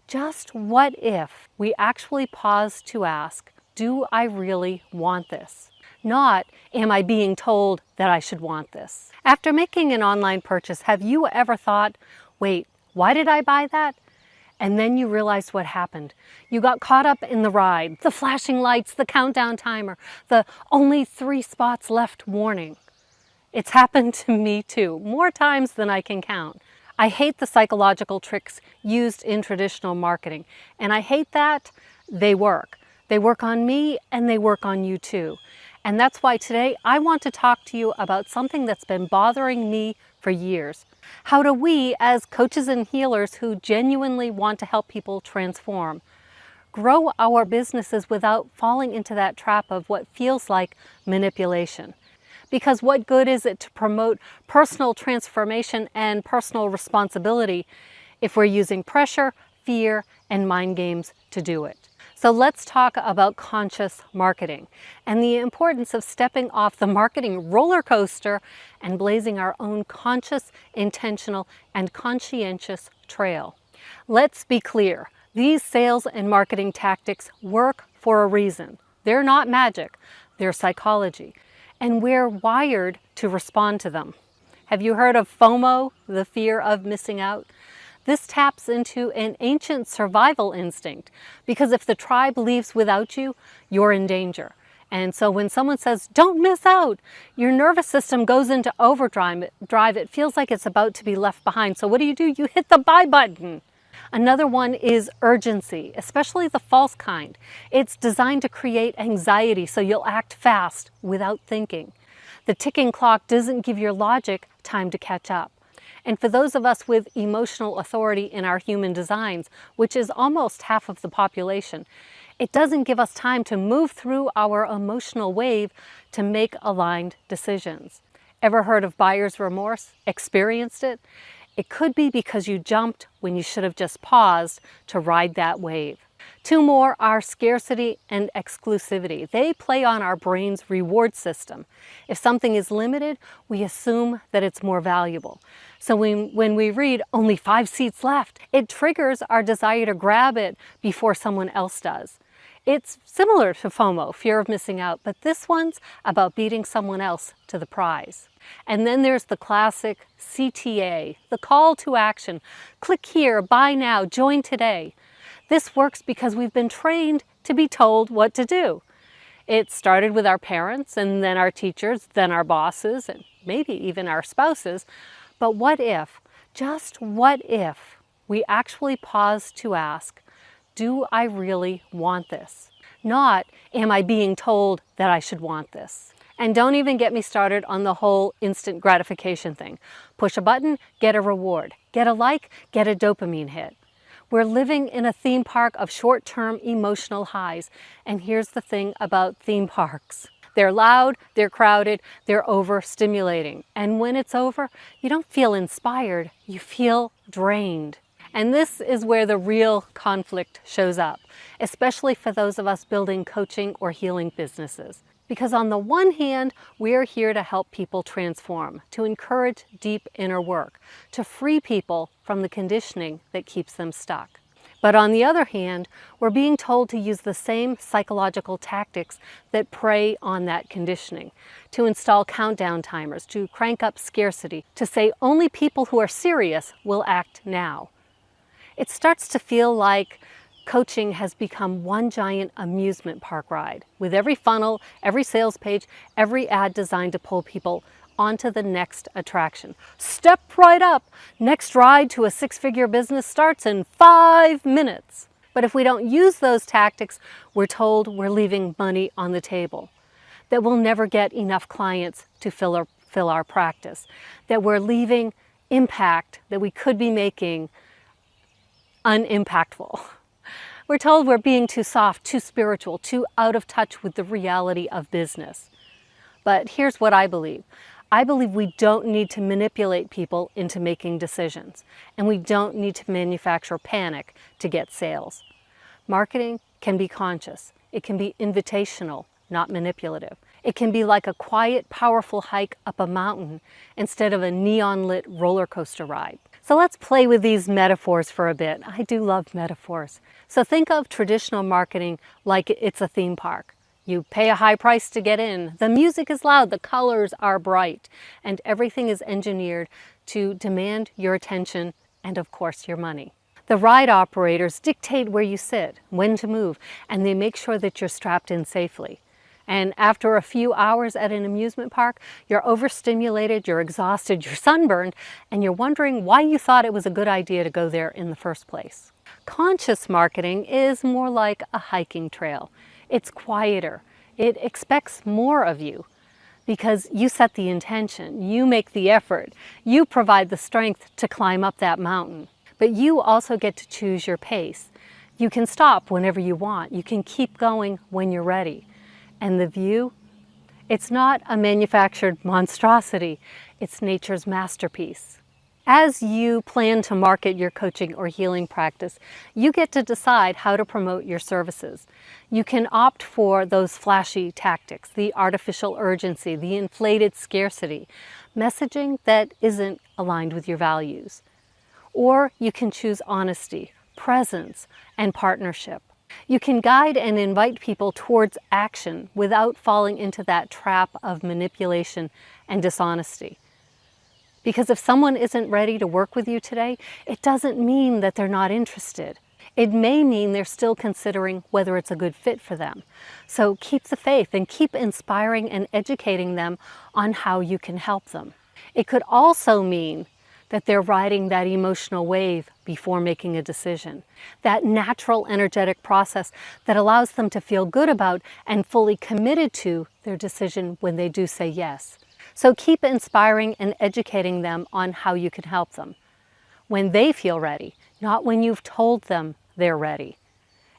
just what if we actually pause to ask, do I really want this? Not, am I being told that I should want this? After making an online purchase, have you ever thought, wait, why did I buy that? And then you realized what happened. You got caught up in the ride, the flashing lights, the countdown timer, the only 3 spots left warning. It's happened to me too, more times than I can count. I hate the psychological tricks used in traditional marketing, and I hate that they work. They work on me and they work on you too. And that's why today I want to talk to you about something that's been bothering me for years. How do we, as coaches and healers who genuinely want to help people transform, grow our businesses without falling into that trap of what feels like manipulation? Because what good is it to promote personal transformation and personal responsibility if we're using pressure, fear, and mind games to do it? So let's talk about conscious marketing and the importance of stepping off the marketing roller coaster and blazing our own conscious, intentional, and conscientious trail. Let's be clear, these sales and marketing tactics work for a reason. They're not magic, they're psychology, and we're wired to respond to them. Have you heard of FOMO, the fear of missing out? This taps into an ancient survival instinct because if the tribe leaves without you, you're in danger. And so when someone says, don't miss out, your nervous system goes into overdrive. It feels like it's about to be left behind. So what do? You hit the buy button. Another one is urgency, especially the false kind. It's designed to create anxiety so you'll act fast without thinking. The ticking clock doesn't give your logic time to catch up. And for those of us with emotional authority in our human designs, which is almost half of the population, it doesn't give us time to move through our emotional wave to make aligned decisions. Ever heard of buyer's remorse? Experienced it? It could be because you jumped when you should have just paused to ride that wave. 2 more are scarcity and exclusivity. They play on our brain's reward system. If something is limited, we assume that it's more valuable. So when we read only 5 seats left, it triggers our desire to grab it before someone else does. It's similar to FOMO, fear of missing out, but this one's about beating someone else to the prize. And then there's the classic CTA, the call to action. Click here, buy now, join today. This works because we've been trained to be told what to do. It started with our parents and then our teachers, then our bosses, and maybe even our spouses. But what if, just what if, we actually pause to ask, do I really want this? Not, am I being told that I should want this? And don't even get me started on the whole instant gratification thing. Push a button, get a reward. Get a like, get a dopamine hit. We're living in a theme park of short-term emotional highs. And here's the thing about theme parks. They're loud, they're crowded, they're overstimulating. And when it's over, you don't feel inspired, you feel drained. And this is where the real conflict shows up, especially for those of us building coaching or healing businesses. Because on the one hand, we're here to help people transform, to encourage deep inner work, to free people from the conditioning that keeps them stuck. But on the other hand, we're being told to use the same psychological tactics that prey on that conditioning, to install countdown timers, to crank up scarcity, to say only people who are serious will act now. It starts to feel like coaching has become one giant amusement park ride, with every funnel, every sales page, every ad designed to pull people onto the next attraction. Step right up. Next ride to a 6-figure business starts in 5 minutes. But if we don't use those tactics, we're told we're leaving money on the table, that we'll never get enough clients to fill our practice, that we're leaving impact that we could be making unimpactful. We're told we're being too soft, too spiritual, too out of touch with the reality of business. But here's what I believe. I believe we don't need to manipulate people into making decisions, and we don't need to manufacture panic to get sales. Marketing can be conscious. It can be invitational, not manipulative. It can be like a quiet, powerful hike up a mountain instead of a neon-lit roller coaster ride. So let's play with these metaphors for a bit. I do love metaphors. So think of traditional marketing like it's a theme park. You pay a high price to get in. The music is loud, the colors are bright, and everything is engineered to demand your attention and, of course, your money. The ride operators dictate where you sit, when to move, and they make sure that you're strapped in safely. And after a few hours at an amusement park, you're overstimulated, you're exhausted, you're sunburned, and you're wondering why you thought it was a good idea to go there in the first place. Conscious marketing is more like a hiking trail. It's quieter. It expects more of you because you set the intention, you make the effort, you provide the strength to climb up that mountain. But you also get to choose your pace. You can stop whenever you want. You can keep going when you're ready. And the view, it's not a manufactured monstrosity. It's nature's masterpiece. As you plan to market your coaching or healing practice, you get to decide how to promote your services. You can opt for those flashy tactics, the artificial urgency, the inflated scarcity, messaging that isn't aligned with your values. Or you can choose honesty, presence, and partnership. You can guide and invite people towards action without falling into that trap of manipulation and dishonesty. Because if someone isn't ready to work with you today, it doesn't mean that they're not interested. It may mean they're still considering whether it's a good fit for them. So keep the faith and keep inspiring and educating them on how you can help them. It could also mean that they're riding that emotional wave before making a decision. That natural energetic process that allows them to feel good about and fully committed to their decision when they do say yes. So keep inspiring and educating them on how you can help them. When they feel ready, not when you've told them they're ready.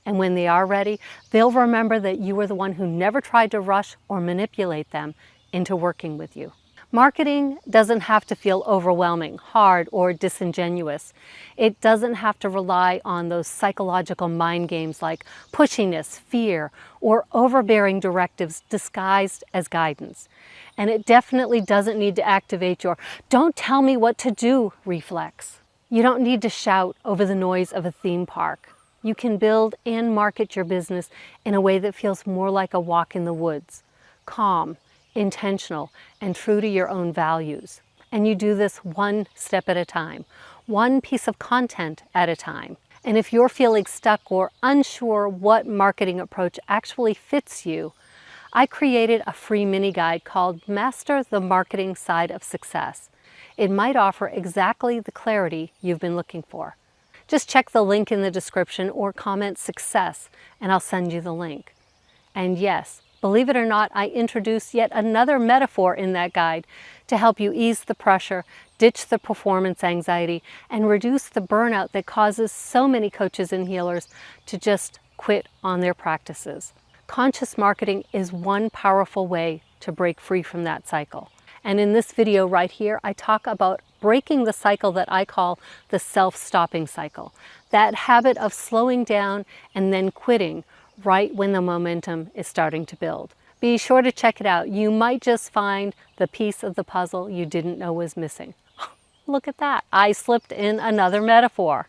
And when they are ready, they'll remember that you were the one who never tried to rush or manipulate them into working with you. Marketing doesn't have to feel overwhelming, hard, or disingenuous. It doesn't have to rely on those psychological mind games like pushiness, fear, or overbearing directives disguised as guidance. And it definitely doesn't need to activate your "don't tell me what to do" reflex. You don't need to shout over the noise of a theme park. You can build and market your business in a way that feels more like a walk in the woods, calm, intentional, and true to your own values. And you do this one step at a time, one piece of content at a time. And if you're feeling stuck or unsure what marketing approach actually fits you, I created a free mini guide called Master the Marketing Side of Success. It might offer exactly the clarity you've been looking for. Just check the link in the description or comment "success" and I'll send you the link. And yes, believe it or not, I introduced yet another metaphor in that guide to help you ease the pressure, ditch the performance anxiety, and reduce the burnout that causes so many coaches and healers to just quit on their practices. Conscious marketing is one powerful way to break free from that cycle. And in this video right here, I talk about breaking the cycle that I call the self-stopping cycle. That habit of slowing down and then quitting right when the momentum is starting to build. Be sure to check it out. You might just find the piece of the puzzle you didn't know was missing. Look at that. I slipped in another metaphor.